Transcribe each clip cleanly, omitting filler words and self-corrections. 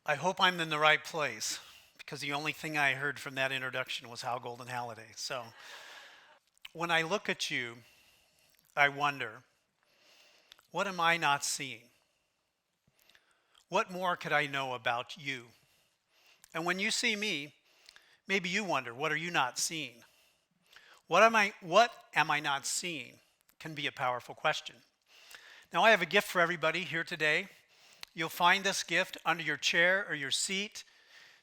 I hope I'm in the right place because the only thing I heard from that introduction was Hal Golden Halladay. So when I look at you, I wonder, what am I not seeing? What more could I know about you? And when you see me, maybe you wonder, what are you not seeing? What am I not seeing? Can be a powerful question. Now I have a gift for everybody here today. You'll find this gift under your chair or your seat.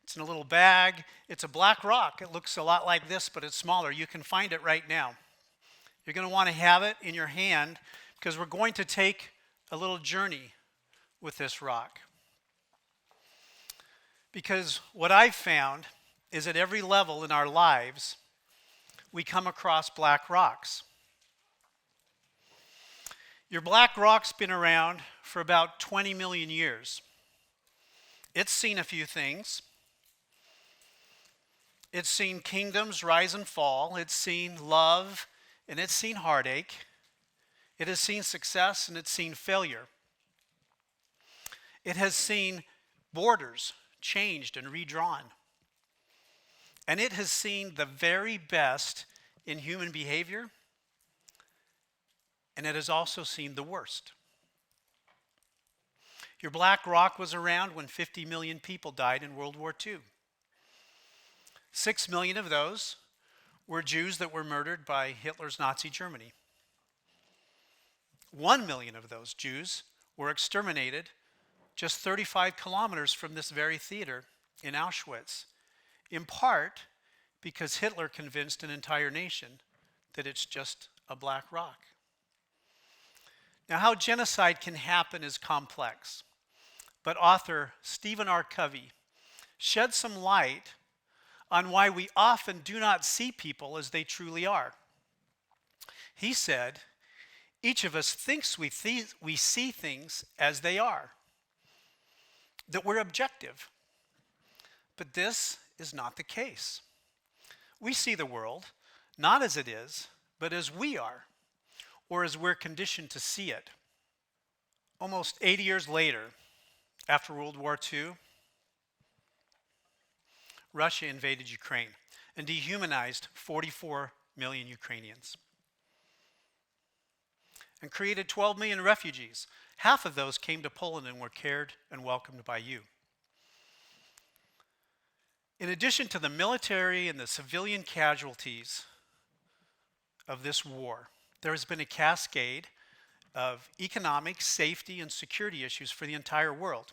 It's in a little bag. It's a black rock. It looks a lot like this, but it's smaller. You can find it right now. You're going to want to have it in your hand because we're going to take a little journey with this rock. Because what I've found is at every level in our lives, we come across black rocks. Your black rock's been around for about 20 million years. It's seen a few things. It's seen kingdoms rise and fall. It's seen love and it's seen heartache. It has seen success and it's seen failure. It has seen borders changed and redrawn. And it has seen the very best in human behavior, and it has also seen the worst. Your black rock was around when 50 million people died in World War II. 6 million of those were Jews that were murdered by Hitler's Nazi Germany. 1 million of those Jews were exterminated just 35 kilometers from this very theater in Auschwitz, in part because Hitler convinced an entire nation that it's just a black rock. Now, how genocide can happen is complex, but author Stephen R. Covey shed some light on why we often do not see people as they truly are. He said, each of us thinks we see things as they are, that we're objective. But this is not the case. We see the world not as it is, but as we are, or as we're conditioned to see it. Almost 80 years later, after World War II, Russia invaded Ukraine and dehumanized 44 million Ukrainians and created 12 million refugees. Half of those came to Poland and were cared and welcomed by you. In addition to the military and the civilian casualties of this war, there has been a cascade of economic, safety, and security issues for the entire world.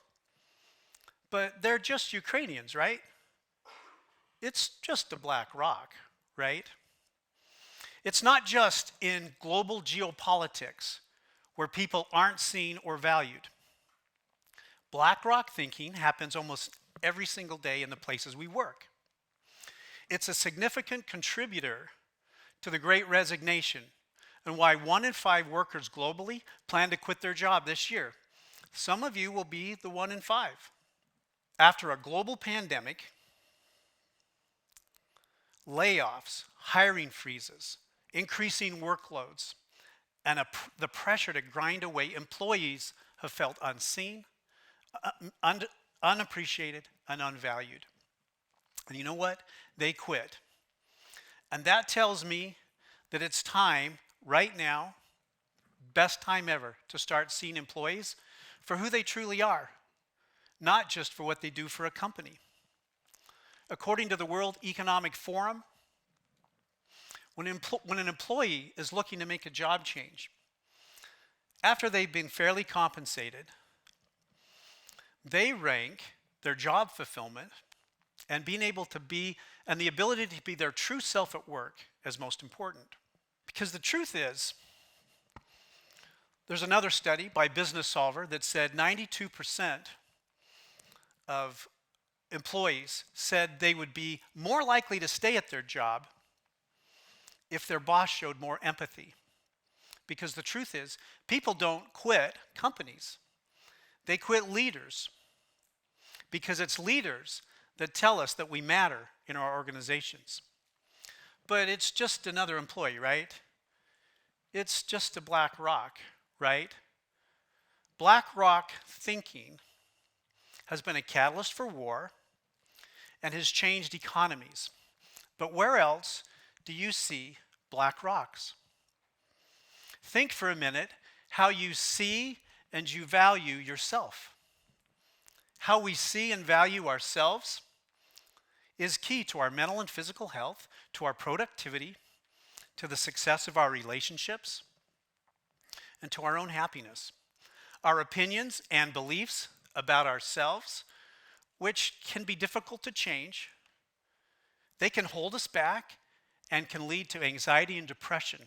But they're just Ukrainians, right? It's just a black rock, right? It's not just in global geopolitics where people aren't seen or valued. Black rock thinking happens almost every single day in the places we work. It's a significant contributor to the Great Resignation and why 1 in 5 workers globally plan to quit their job this year. Some of you will be the 1 in 5. After a global pandemic, layoffs, hiring freezes, increasing workloads, and the pressure to grind away, employees have felt unseen, unappreciated, and unvalued. And you know what? They quit. And that tells me that it's time, right now, best time ever, to start seeing employees for who they truly are, not just for what they do for a company. According to the World Economic Forum, when an employee is looking to make a job change, after they've been fairly compensated, they rank their job fulfillment and being able to be, and the ability to be their true self at work as most important. Because the truth is, there's another study by Business Solver that said 92% of employees said they would be more likely to stay at their job if their boss showed more empathy. Because the truth is, people don't quit companies. They quit leaders. Because it's leaders that tell us that we matter in our organizations. But it's just another employee, right? It's just a black rock, right? Black rock thinking has been a catalyst for war and has changed economies. But where else do you see black rocks? Think for a minute how you see and you value yourself. How we see and value ourselves is key to our mental and physical health, to our productivity, to the success of our relationships, and to our own happiness. Our opinions and beliefs about ourselves, which can be difficult to change, they can hold us back and can lead to anxiety and depression.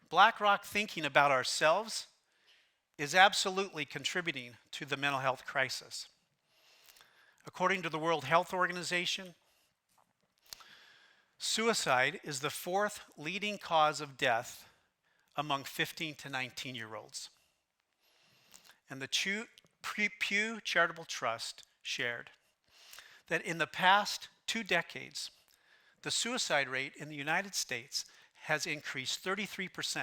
Black rock thinking about ourselves is absolutely contributing to the mental health crisis. According to the World Health Organization, suicide is the fourth leading cause of death among 15 to 19-year-olds. And the Pew Charitable Trust shared that in the past 2 decades, the suicide rate in the United States has increased 33%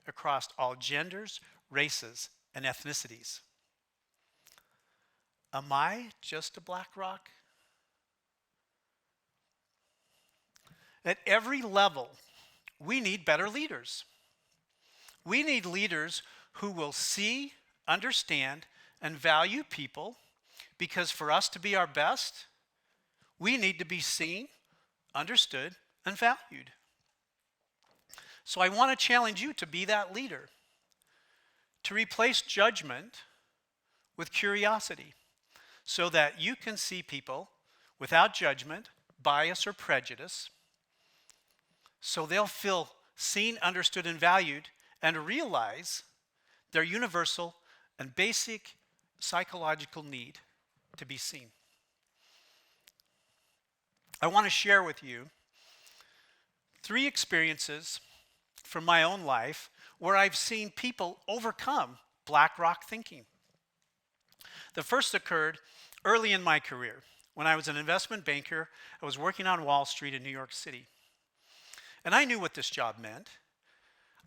across all genders, races, and ethnicities. Am I just a black rock? At every level, we need better leaders. We need leaders who will see, understand, and value people, because for us to be our best, we need to be seen, understood, and valued. So I want to challenge you to be that leader, to replace judgment with curiosity, so that you can see people without judgment, bias, or prejudice, so they'll feel seen, understood, and valued, and realize their universal and basic psychological need to be seen. I want to share with you 3 experiences from my own life where I've seen people overcome black rock thinking. The first occurred early in my career. When I was an investment banker, I was working on Wall Street in New York City. And I knew what this job meant.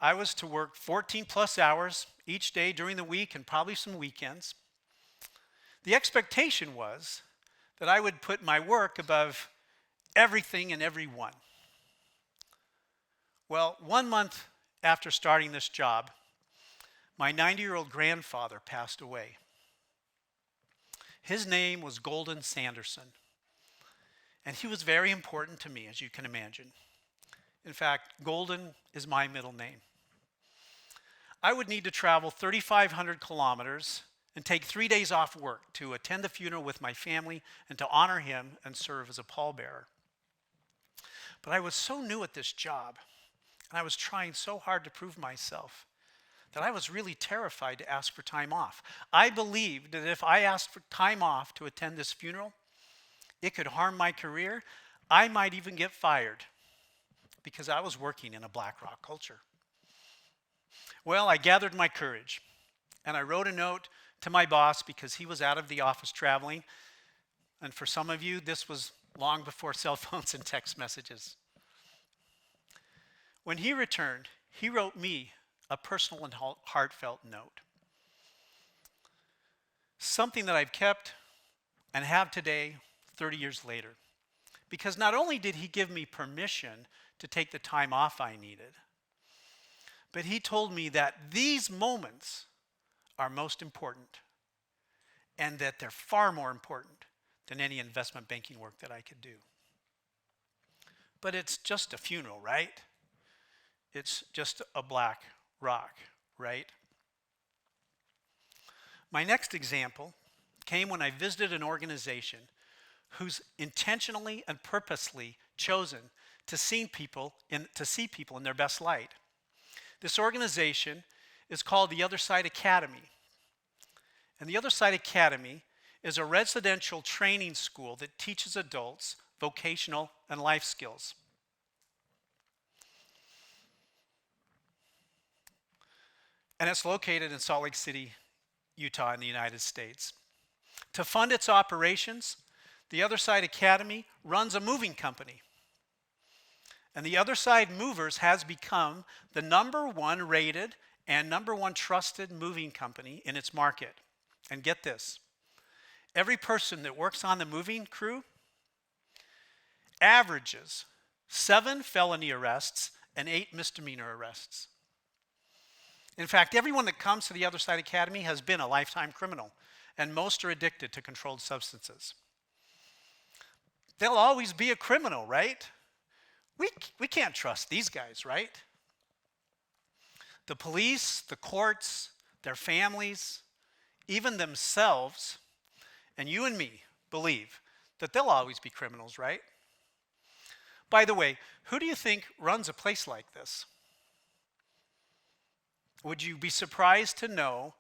I was to work 14 plus hours each day during the week and probably some weekends. The expectation was that I would put my work above everything and everyone. Well, 1 month after starting this job, my 90-year-old grandfather passed away. His name was Golden Sanderson, and he was very important to me, as you can imagine. In fact, Golden is my middle name. I would need to travel 3,500 kilometers and take 3 days off work to attend the funeral with my family and to honor him and serve as a pallbearer. But I was so new at this job, and I was trying so hard to prove myself, that I was really terrified to ask for time off. I believed that if I asked for time off to attend this funeral, it could harm my career. I might even get fired because I was working in a black rock culture. Well, I gathered my courage and I wrote a note to my boss because he was out of the office traveling. And for some of you, this was long before cell phones and text messages. When he returned, he wrote me a personal and heartfelt note. Something that I've kept and have today, 30 years later. Because not only did he give me permission to take the time off I needed, but he told me that these moments are most important and that they're far more important than any investment banking work that I could do. But it's just a funeral, right? It's just a black rock, right? My next example came when I visited an organization who's intentionally and purposely chosen to see people in their best light. This organization is called the Other Side Academy. And the Other Side Academy is a residential training school that teaches adults vocational and life skills. And it's located in Salt Lake City, Utah, in the United States. To fund its operations, the Other Side Academy runs a moving company. And the Other Side Movers has become the #1 rated and #1 trusted moving company in its market. And get this, every person that works on the moving crew averages 7 felony arrests and 8 misdemeanor arrests. In fact, everyone that comes to the Other Side Academy has been a lifetime criminal, and most are addicted to controlled substances. They'll always be a criminal, right? We can't trust these guys, right? The police, the courts, their families, even themselves, and you and me believe that they'll always be criminals, right? By the way, who do you think runs a place like this? Would you be surprised to know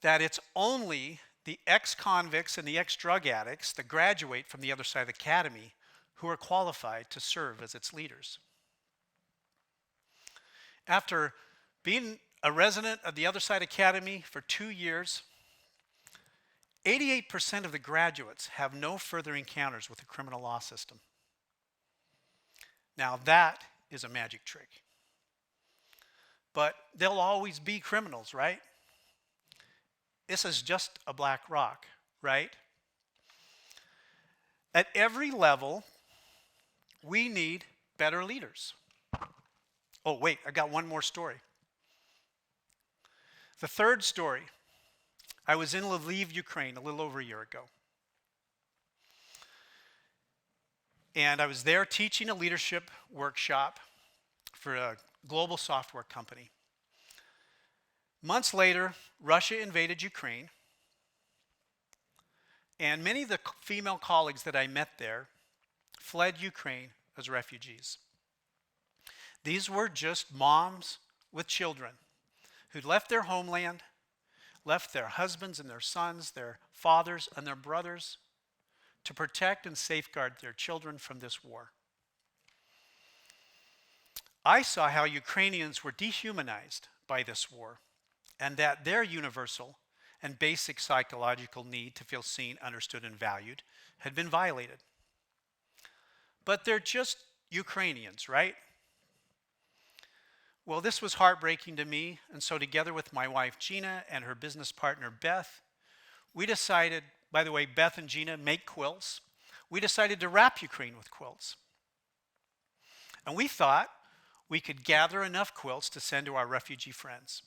that it's only the ex-convicts and the ex-drug addicts that graduate from the Other Side Academy who are qualified to serve as its leaders? After being a resident of the Other Side Academy for 2 years, 88% of the graduates have no further encounters with the criminal law system. Now that is a magic trick. But they'll always be criminals, right? This is just a black rock, right? At every level, we need better leaders. Oh, wait, I got one more story. The third story, I was in Lviv, Ukraine, a little over a year ago. And I was there teaching a leadership workshop for a global software company. Months later, Russia invaded Ukraine. And many of the female colleagues that I met there fled Ukraine as refugees. These were just moms with children who'd left their homeland, left their husbands and their sons, their fathers and their brothers to protect and safeguard their children from this war. I saw how Ukrainians were dehumanized by this war, and that their universal and basic psychological need to feel seen, understood, and valued had been violated. But they're just Ukrainians, right? Well, this was heartbreaking to me, and so together with my wife Gina and her business partner Beth, we decided, by the way, Beth and Gina make quilts. We decided to wrap Ukraine with quilts. And we thought we could gather enough quilts to send to our refugee friends.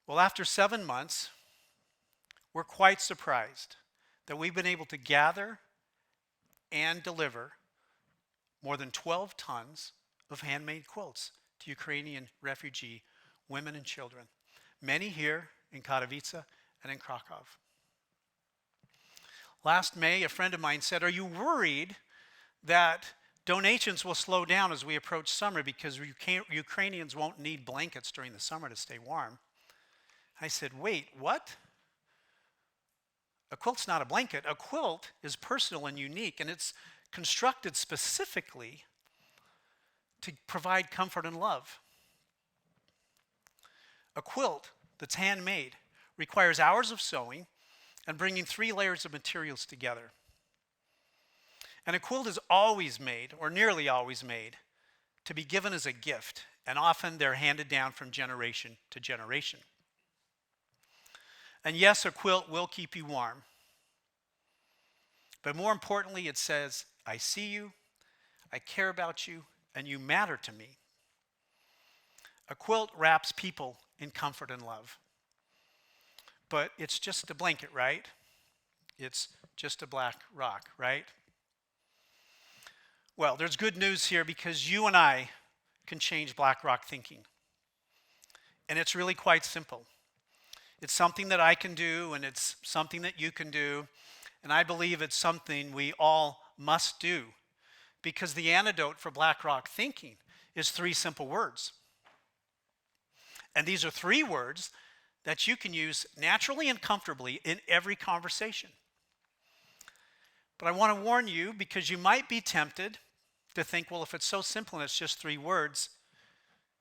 Well, after 7 months, we're quite surprised that we've been able to gather and deliver more than 12 tons of handmade quilts to Ukrainian refugee women and children, many here in Katowice and in Krakow. Last May, a friend of mine said, "Are you worried that donations will slow down as we approach summer because Ukrainians won't need blankets during the summer to stay warm?" I said, "Wait, what? A quilt's not a blanket. A quilt is personal and unique, and it's constructed specifically to provide comfort and love. A quilt that's handmade requires hours of sewing and bringing 3 layers of materials together. And a quilt is always made, or nearly always made, to be given as a gift, and often they're handed down from generation to generation. And yes, a quilt will keep you warm. But more importantly, it says, I see you, I care about you, and you matter to me. A quilt wraps people in comfort and love. But it's just a blanket, right? It's just a black rock, right? Well, there's good news here because you and I can change black rock thinking. And it's really quite simple. It's something that I can do, and it's something that you can do. And I believe it's something we all must do, because the antidote for black rock thinking is 3 simple words. And these are 3 words that you can use naturally and comfortably in every conversation. But I want to warn you, because you might be tempted to think, well, if it's so simple and it's just 3 words,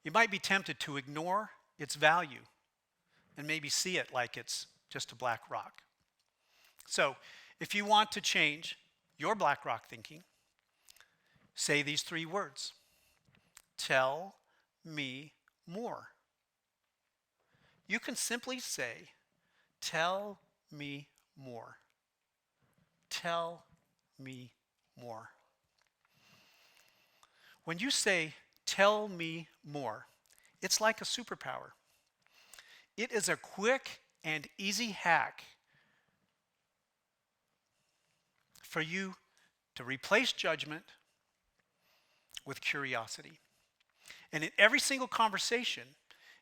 you might be tempted to ignore its value and maybe see it like it's just a black rock. So, if you want to change your black rock thinking, say these 3 words. Tell me more. You can simply say, tell me more. Tell me more. When you say, tell me more, it's like a superpower. It is a quick and easy hack for you to replace judgment with curiosity. And in every single conversation,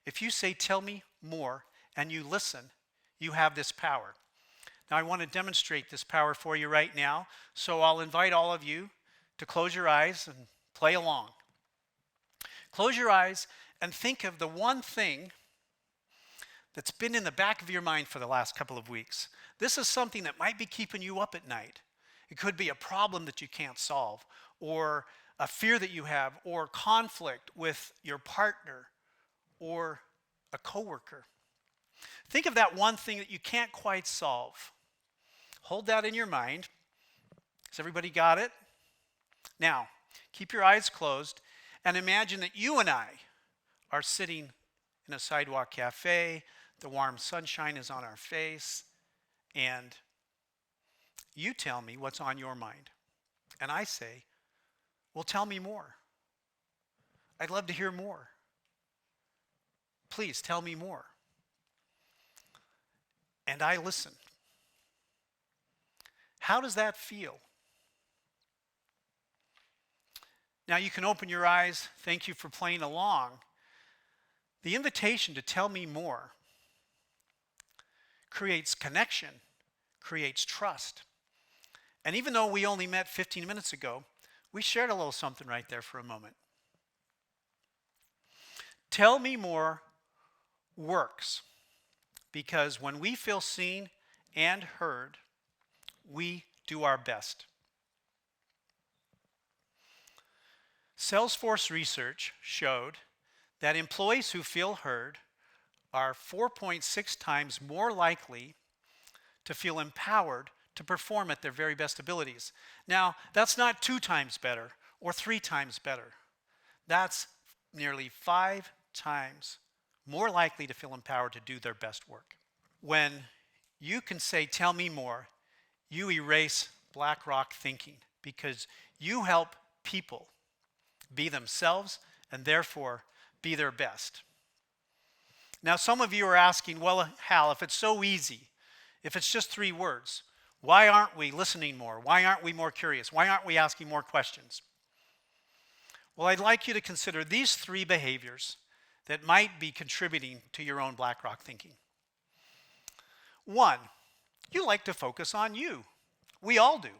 if you say, tell me more, and you listen, you have this power. Now, I want to demonstrate this power for you right now, so I'll invite all of you to close your eyes and play along. Close your eyes and think of the one thing that's been in the back of your mind for the last couple of weeks. This is something that might be keeping you up at night. It could be a problem that you can't solve, or a fear that you have, or conflict with your partner, or a coworker. Think of that one thing that you can't quite solve. Hold that in your mind. Has everybody got it? Now, keep your eyes closed and imagine that you and I are sitting in a sidewalk cafe. The warm sunshine is on our face, and you tell me what's on your mind. And I say, well, tell me more. I'd love to hear more. Please tell me more. And I listen. How does that feel? Now you can open your eyes. Thank you for playing along. The invitation to tell me more creates connection, creates trust. And even though we only met 15 minutes ago, we shared a little something right there for a moment. Tell me more works because when we feel seen and heard, we do our best. Salesforce research showed that employees who feel heard are 4.6 times more likely to feel empowered to perform at their very best abilities. Now, that's not 2 times better or 3 times better. That's nearly 5 times more likely to feel empowered to do their best work. When you can say, tell me more, you erase black rock thinking because you help people be themselves and therefore be their best. Now, some of you are asking, well, Hal, if it's so easy, if it's just 3 words, why aren't we listening more? Why aren't we more curious? Why aren't we asking more questions? Well, I'd like you to consider these 3 behaviors that might be contributing to your own black rock thinking. 1, you like to focus on you. We all do.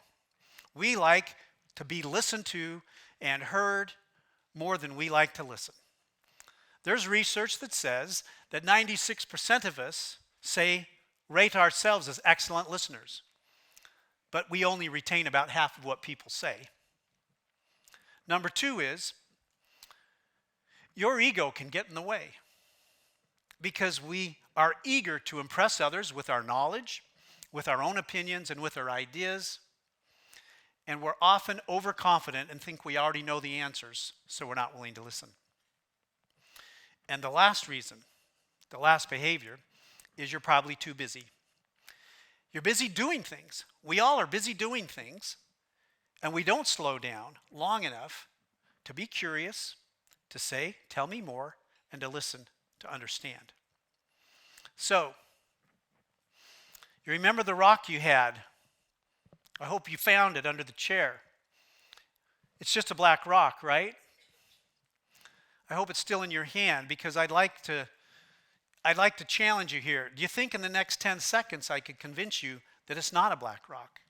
We like to be listened to and heard more than we like to listen. There's research that says that 96% of us rate ourselves as excellent listeners, but we only retain about half of what people say. Number 2 is your ego can get in the way because we are eager to impress others with our knowledge, with our own opinions, and with our ideas. And we're often overconfident and think we already know the answers, so we're not willing to listen. And the last reason, the last behavior, is you're probably too busy. You're busy doing things. We all are busy doing things, and we don't slow down long enough to be curious, to say, tell me more, and to listen, to understand. So, you remember the rock you had? I hope you found it under the chair. It's just a black rock, right? I hope it's still in your hand because I'd like to challenge you here. Do you think in the next 10 seconds I could convince you that it's not a black rock?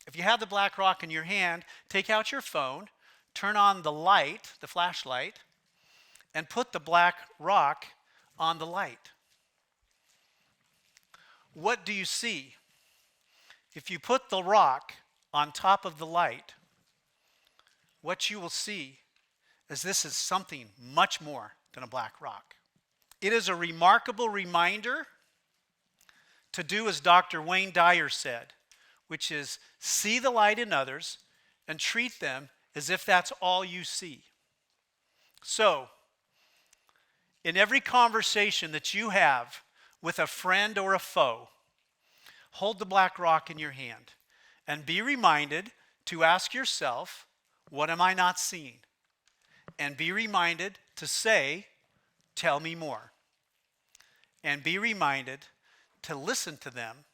If you have the black rock in your hand, take out your phone, turn on the light, the flashlight, and put the black rock on the light. What do you see? If you put the rock on top of the light, what you will see is this is something much more than a black rock. It is a remarkable reminder to do as Dr. Wayne Dyer said, which is see the light in others and treat them as if that's all you see. So, in every conversation that you have with a friend or a foe, hold the black rock in your hand and be reminded to ask yourself, what am I not seeing? And be reminded to say, tell me more. And be reminded to listen to them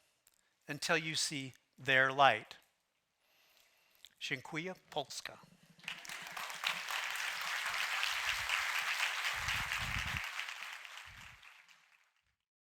until you see their light. Dziękuję Polska.